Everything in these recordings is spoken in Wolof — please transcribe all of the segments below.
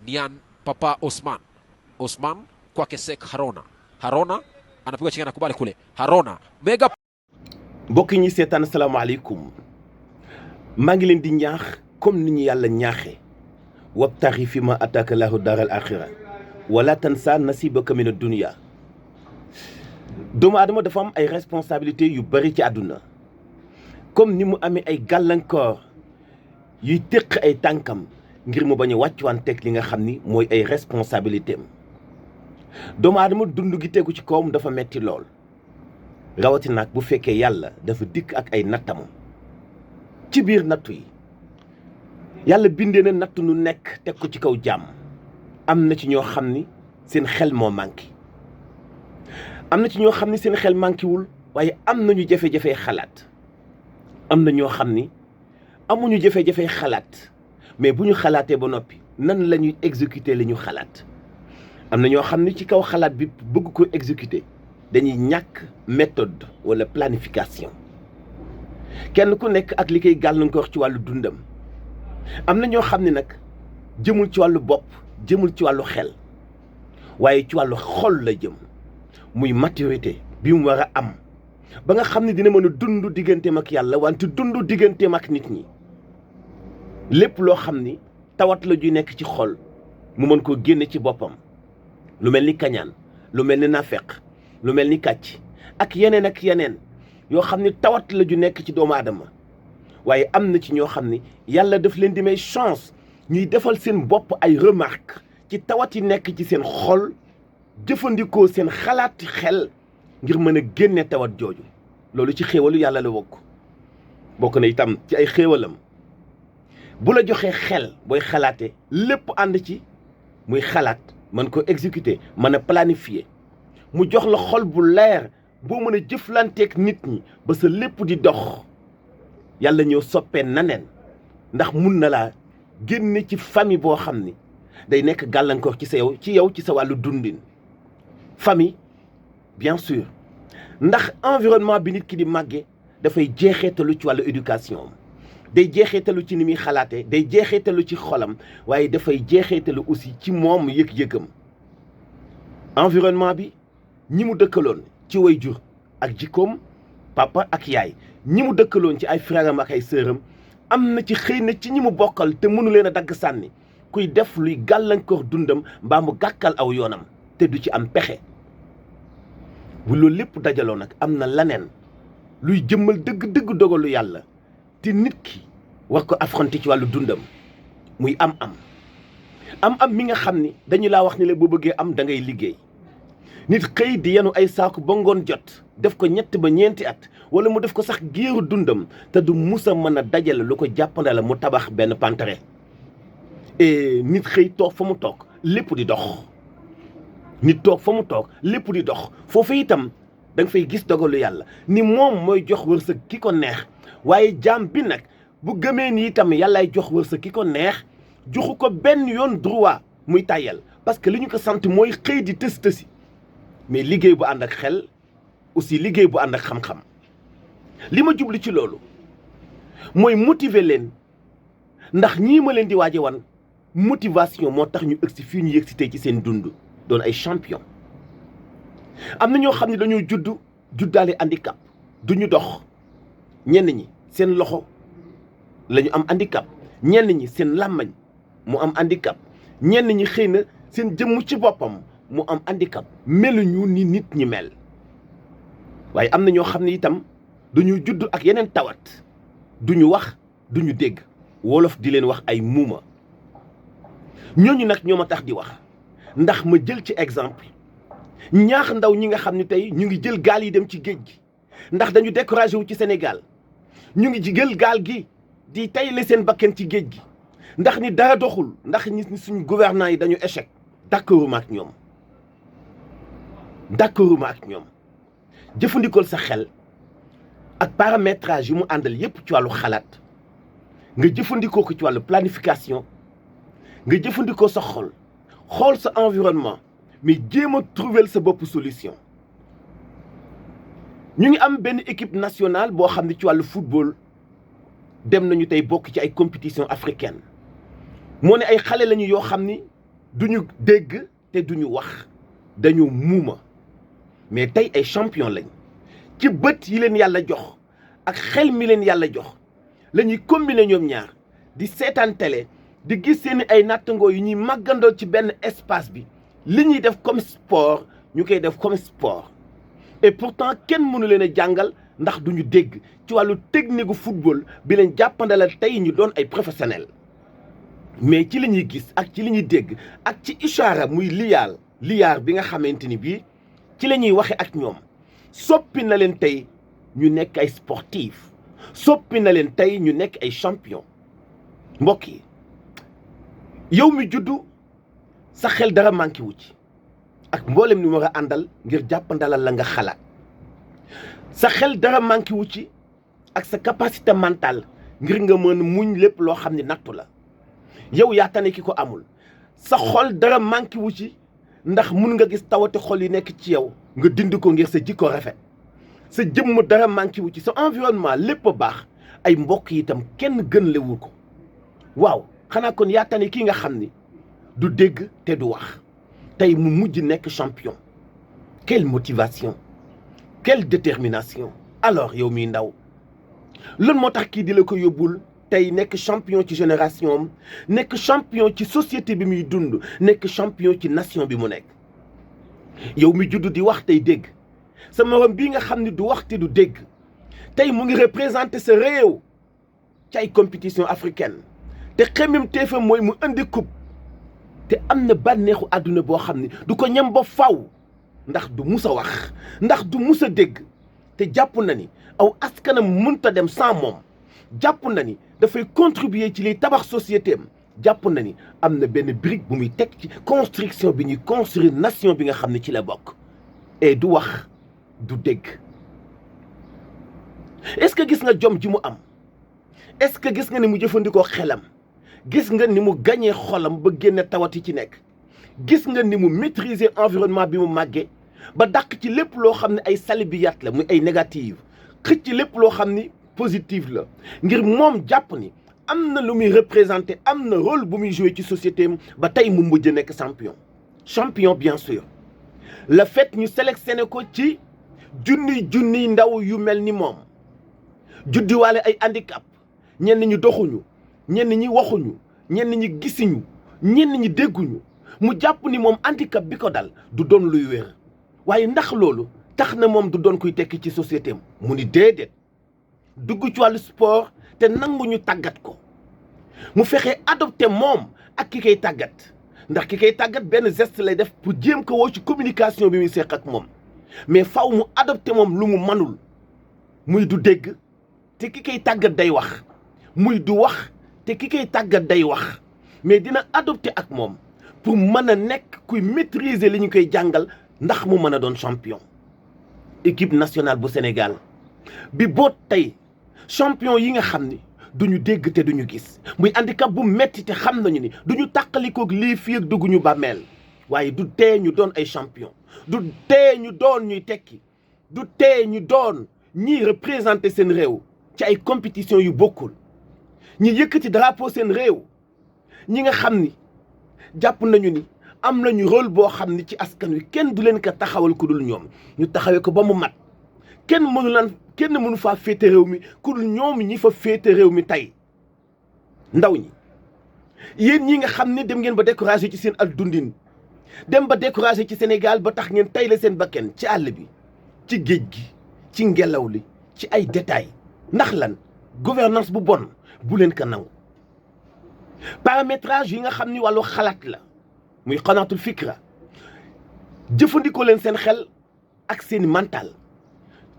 Nian Papa Osman kwake Sek Harona anapigwa chini, anakubali kule. Harona mega. mbokk ñi seetaan asalaamaaleykum, maa ngi leen di ñaax comme ni ñu yàlla ñaaxee wabtaxi fi ma ataaka lahu daaral axira wala tansa nasibaka mina dunya. doomu aadama dafa am ay responsabilités yu bari ci àdduna, comme ni mu amee ay gàllankoor yuy téq ay tànkam ngir mu bañ a wàccuwanteeg li nga xam ni mooy ay responsabilité am. doomu aadama dund gi tegu ci kawam dafa metti lool, rawati nag bu fekkee yàlla dafa dikk ak ay nattam. ci biir nattu yi yàlla bindee na nattu nu nekk teg ko ci kaw jàmm. am na ci ñoo xam ni seen xel moo manqué, am na ci ñoo xam ni seen xel manqué wul waaye am nañu jafe-jafe xalaat. am na ñoo xam ni amuñu jafe-jafe xalaat, mais bu ñu xalaatee ba noppi nan la ñuy exécuter li ñu xalaat. am na ñoo xam ni ci kaw xalaat bi bëgg ko exécuter dañuy ñàkk méthode wala planification. kenn ku nekk ak li koy gàllankoor ci wàllu dundam. am na ñoo xam ne nag jëmul ci wàllu bopp, jëmul ci wàllu xel, waaye ci wàllu xol la jëm. muy maturité bi mu war a am ba nga xam ne dina mën a dund digganteem ak yàlla, wante dund digganteem ak nit ñi. lépp loo xam ni tawat la ju nekk ci xol mu mën koo génne ci boppam, lu mel ni kañaan, lu mel ni nafeq, lu mel ni kàcc ak yeneen yoo xam ni tawat la ju nekk ci doomu aadama. waaye am na ci ñoo xam ni yàlla daf leen di may chance ñuy defal seen bopp ay remarque ci tawat yi nekk ci seen xol, jëfandikoo seen xalaati xel ngir mën a génne tawat jooju. loolu ci xéewalu yàlla la bokk na itam ci ay xéewalam. bu la joxee xel booy xalaate lépp ànd ci, muy xalaat mën ko exécuter, mën a planifier. mu jox la xol bu leer boo mën a jëflanteeg nit ñi ba sa lépp di dox. yàlla ñëw soppee naneen ndax mun na laa génne ci famille boo xam ni day nekk gàllankoor ci sa wàllu dundin. famille bien sûr, ndax environnement bi nit ki di màggee dafay jeexeetalu ci wàllu éducation, day jeexeetalu ci ni muy xalaatee, day jeexeetalu ci xolam, waaye dafay jeexeetalu aussi ci moom yëg-yëgam. environnement bi ñi mu dëkkaloon ci waajur ak jikkoom, papa ak yaay, ñi mu dëkkaloon ci ay frère am ak ay sœuram, am na ci xëy na ci ñi mu bokkal te mënu leen a dagg sànni kuy def luy gàllankoor dundam mbaa mu gàkkal aw yoonam te du ci am pexe. bu loolu lépp dajaloo nag am na leneen luy jëmmal dëgg-dëgg dogalu yàlla te nit ki war ko affronter ci wàllu dundam, muy am-am mi nga xam ni dañu laa wax ni la boo bëggee am da ngay liggéey. nit xëy di yenu ay saaku ba ngoon jot def ko 3 ba 4 at wala mu def ko sax géeru dundam te du musa mën a dajale lu ko jàppande la mu tabax benn pantere. et nit xëy toog fa mu toog lépp di dox. nit toog fa mu toog lépp di dox foofu itam da nga fay gis dogalu yàlla ni moom mooy jox wërsëg ki ko neex. waaye jaam bi nag bu gëmee ni itam yàllaay jox wërsëg ki ko neex, joxu ko benn yoon droit muy tàyyal, parce que li ñu ko sant mooy xëy di tësi. mais liggéey bu ànd ak xel, aussi liggéey bu ànd ak xam-xam. li ma jublu ci loolu mooy motiver leen, ndax ñii ma leen di waaje wan motivation moo tax ñu ëgsi fii ñu yëg si tey ci seen dund doon ay champion. am na ñoo xam ne dañoo juddaale handicap, duñu dox. ñenn ñi seen loxo la ñu am handicap, ñenn ñi seen làmmañ mu am handicap, ñenn ñi xëy na seen jëmm ci boppam mu am handicap, meluñu ni nit ñi mel. waaye am na ñoo xam ne itam dañu judd ak yeneen tawat, duñu wax, duñu dégg, wolof di leen wax ay muuma. ñooñu nag ñoo ma tax di wax, ndax ma jël ci exemple ñaax ndaw ñi nga xam ne tey ñu ngi jël gaal yi dem ci géej gi, ndax dañu découragé wu ci Sénégal. ñu ngi jël gaal gi di tayle seen bakken ci géej gi ndax ni dara doxul, ndax ñi suñu gouvernants yi dañu échec. d'accorduma ak ñoom. jëfandikool sa xel ak paramétrage yu mu àndal yépp ci wàllu xalaat, nga jëfandikoo ko ci wàllu planification, nga jëfandikoo sa xol, xool sa environnement, mais jéem a trouver sa bopp solution. ñu ngi am benn équipe nationale boo xam ne ci wàllu football dem nañu tey bokk ci ay compétition africaine. moo ne ay xale lañu yoo xam ni duñu dégg te duñu wax dañu muuma mais tey ay champion lañ ci bët yi leen yàlla jox ak xel mi leen yàlla jox la ñuy combiner ñoom ñaar di seetaan télé di gis seeni ay nattangoo yu ñuy màggandoo ci benn espace bi li ñuy def comme sport ñu koy def comme sport et pourtant kenn mënu leen a jàngal ndax duñu dégg ci wàllu technique gu football bi leen jàppandalal tey ñu doon ay professionnel mais ci li ñuy gis ak ci li ñuy dégg ak ci ishaara muy liyaar bi nga xamante ni bii ci la ñuy waxe ak ñoom soppi na leen tey ñu nekk ay sportif soppi na leen tey ñu nekk ay champion mbokk yi yow mi juddu sa xel dara manqué wu ci ak mboolem ni war a àndal ngir jàppandalal la nga xalaat sa xel dara manqué wu ci ak sa capacité mentale ngir nga mën muñ lépp loo xam ne nattu la yow yaa tane ki ko amul sa xol dara manqué wu ci ndax mun nga gis tawati xol yi nekk ci yow nga dindi ko ngir sa jikko rafet sa jëmm dara manqué wu ci sa environnement lépp a baax ay mbokk yi itam kenn gën lewu ko waaw xanaa kon yaa tane kii nga xam ni du dégg te du wax tey mu mujj nekk champion. Quelle motivation, quelle détermination. Alors yow miy ndaw lan moo tax kii di la ko yóbbul tey nekk champion ci génération am nekk champion ci société bi muy dund nekk champion ci nation bi mu nekk. yow mi judd di wax tey dégg sa morom bii nga xam ni du wax te du dégg tey mu ngi représenté sa réew ci ay compétition africaine te xemem teefam mooy mu indi coupe te am na bànneexu àdduna boo xam ni du ko ñam ba faw ndax du mus a wax ndax du mus a dégg te jàpp na ni aw askanam mënta dem sans moom jàpp na ni dafay contribuer ci liy tabax société am jàpp na ni am na benn brique bu muy teg ci construction bi ñuy construire nation bi nga xam ne ci la bokk et du wax du dégg. Est-ce que gis nga jom ji mu am est-ce que gis nga ni mu jëfandikoo xelam gis nga ni mu gañee xolam ba génne tawati ci nekk gis nga ni mu maîtriser environnement bi mu màggee ba dàq ci lépp loo xam ne ay salibiyat la muy ay négative xëcc ci lépp loo xam ni positive la ngir moom jàpp ni am na lu muy représenté am na rôle bu muy joué ci société am ba tey mu mujj nekk champion bien sûr. Le fait ñu sélectionné ko ci junniy ndaw yu mel ni moom juddiwaale ay handicap ñenn ñi doxuñu ñenn ñi waxuñu ñenn ñi gisuñu ñenn ñi dégguñu mu jàpp ni moom handicap bi ko dal du doon luy wér waaye ndax loolu tax na moom du doon kuy tekki ci société am mu ni déedéet dugg ci wàllu sport te nanguñu tàggat ko mu fexe adopté moom ak ki koy tàggat ndax ki koy tàggat benn geste lay def pour jéem ko woo ci communication bi muy seq ak moom mais faw mu adopté moom lu mu manul muy du dégg te ki koy tàggat day wax muy du wax te ki koy tàggat day wax mais dina adopté ak moom pour mën a nekk kuy maîtriser li ñu koy jàngal ndax mu mën a doon champion. Équipe nationale bu Sénégal bi boot tey champion yi nga xam ni duñu dégg te duñu gis muy handicap bu metti te xam nañu ni duñu tàqalikoog lii fii ak dugguñu bàmmeel waaye du tee ñu doon ay champion du tee ñu doon ñuy tekki du tee ñu doon ñiy représenter seen réew ci ay compétition yu bokkul ñi yëkkati drapeau seen réew ñi nga xam ni jàpp nañu ni am nañu rôle boo xam ni ci askan wi kenn du leen ko taxawal ku dul ñoom ñu taxawee ko ba mu mat kenn mënu faa féete réew mi ku dul ñoom ñi fa féete réew mi tey ndaw ñi yéen ñi nga xam ni dem ngeen ba découragé ci seen ak dundin dem ba découragé ci Sénégal ba tax ngeen tay la seen bakken ci àll bi ci géej gi ci ngelaw li ci ay détails ndax lan gouvernance bu bon bu leen ko nangu paramétrage yi nga xam ni wàllu xalaat la muy xanaatul fikra jëfandikoo leen seen xel ak seen mental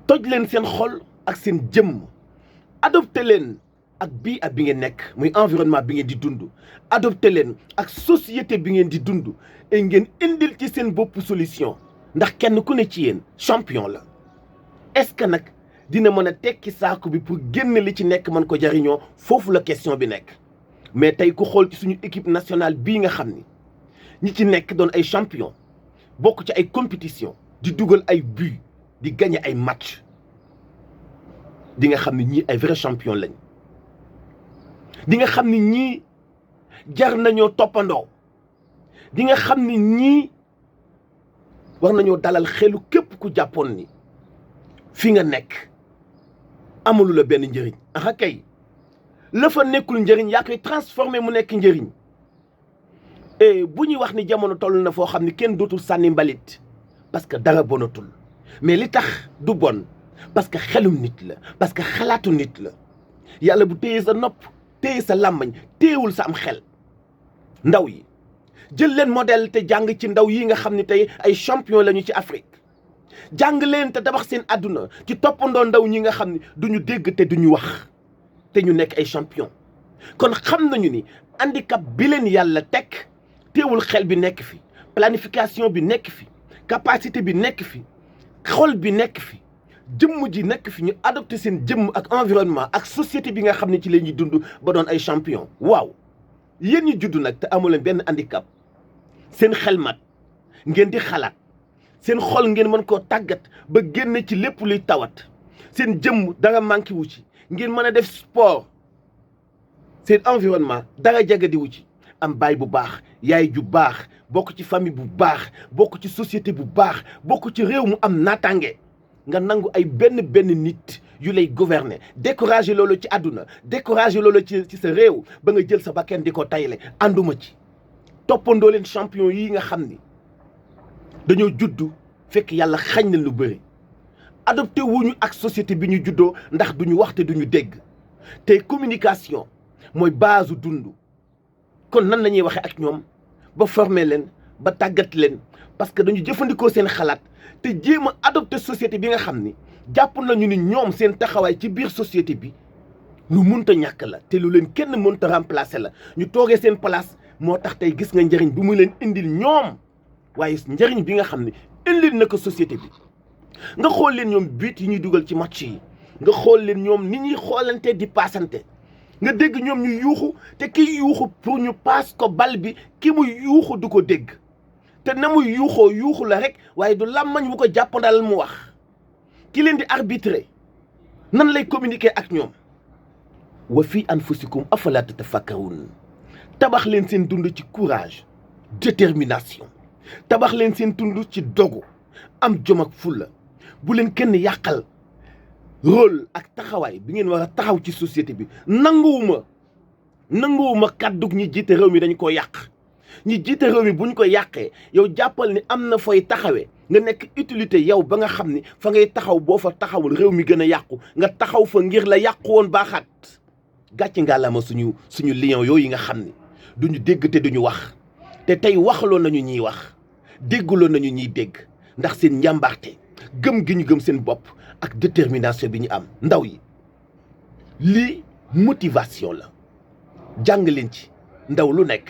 toj leen seen xol ak seen jëmm adopté leen ak bii ak bi ngeen nekk muy environnement bi ngeen di dund adopté leen ak société bi ngeen di dund et ngeen indil ci seen bopp solution ndax kenn ku ne ci yéen champion la est-ce que nag dina mën a tekki saako bi pour génn li ci nekk mën ko jariñoo foofu la question bi nekk mais tey ku xool ci suñu équipe nationale bii nga xam ni ñi ci nekk doon ay champion bokk ci ay compétition di dugal ay but di gagner ay match di nga xam ni ñii ay vrai champion lañ di nga xam ni ñii jar nañoo toppandoo di nga xam ni ñii war nañoo dalal xelu képp ku jàppoon ni fi nga nekk amalu la benn njëriñ. aha kay la fa nekkul njëriñ yaa koy transformé mu nekk njëriñ. et bu ñuy wax ni jamono toll na foo xam ni kenn dootul sànni mbalit parce que dara bonatul mais li tax du bon parce que xelum nit la parce que xalaatu nit la. yàlla bu téye sa nopp téye sa làmmañ téyewul sa am xel. ndaw yi jël leen modèle te jàng ci ndaw yi nga xam ne tey ay champion lañu ci Afrique jàng leen te tabax seen àdduna ci toppandoo ndaw ñi nga xam ne duñu dégg te duñu wax te ñu nekk ay champion. kon xam nañu ni handicap bi leen yàlla teg téewul xel bi nekk fi, planification bi nekk fi, capacité bi nekk fi, xol bi nekk fi, jëmm ji nekk fi, ñu adopté seen jëmm ak environnement ak société bi nga xam ne ci la ñuy dund ba doon ay champion. waaw yéen ñi judd nag te amu leen benn handicap, seen xel mat ngeen di xalaat, seen xol ngeen mën koo tàggat ba génne ci lépp luy tawat, seen jëmm dara manqué wu ci, ngeen mën a def sport, seen environnement dara jagadi wu ci, am baay bu baax, yaay ju baax, bokk ci famille bu baax, bokk ci société bu baax, bokk ci réew mu am naataange, nga nangu ay benn nit yu lay gouverner, décourager loolu ci àdduna, décourager loolu ci sa réew ba nga jël sa bakkan di ko tayle. ànduma ci. toppandoo leen champion yi nga xam ni dañoo juddu fekk yàlla xañ na lu bëri, adopté wuñu ak société bi ñu juddoo ndax duñu wax te duñu dégg. te communication mooy base dund. kon nan la ñuy waxee ak ñoom ba former leen ba tàggat leen, parce que dañu jëfandikoo seen xalaat te jéem a adopté société bi nga xam ni jàpp nañu ni ñoom seen taxawaay ci biir société bi lu mënta ñàkk la te lu leen kenn mënta remplacer la. ñu toogee seen place moo tax tey gis nga njëriñ bi mu leen indil ñoom, waaye njëriñ bi nga xam ne indil na ko société bi. nga xool leen ñoom but yi ñuy dugal ci match yi, nga xool leen ñoom ni ñuy xoolante di paasante, nga dégg ñoom ñu yuuxu te ki yuuxu pour ñu paas ko bal bi ki mu yuuxu du ko dégg, te na muy yuuxoo yuuxu la rek waaye du làmmañ bu ko jàppandal mu wax. ki leen di arbitrer nan lay communiquer ak ñoom. wa fii anfusikum afala tatafakkarun. tabax leen seen dund ci courage, détermination, tabax leen seen dund ci dogu, am jom ak fulla. bu leen kenn yàqal rôle ak taxawaay bi ngeen war a taxaw ci société bi. nanguwuma kàddug ñi jiite réew mi dañ ko yàq. ñi jiite réew mi buñ ko yàqee yow jàppal ni am na fooy taxawee nga nekk utilité yow ba nga xam ni fa ngay taxaw boo fa taxawul réew mi gën a yàqu nga taxaw fa ngir la yàqu woon baaxaat. gàcce ngàllama suñu lion yooyu nga xam ni duñu dégg te duñu wax, te tey waxaloon nañu ñiy wax, déggaloon nañu ñiy dégg ndax seen njàmbaarte, gëm gi ñu gëm seen bopp ak détermination bi ñu am. ndaw yi lii motivation la, jàng leen ci. ndaw lu nekk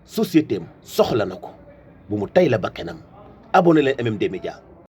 société am soxla na ko, bu mu tay la bakkanam. abonné leen MMD Média.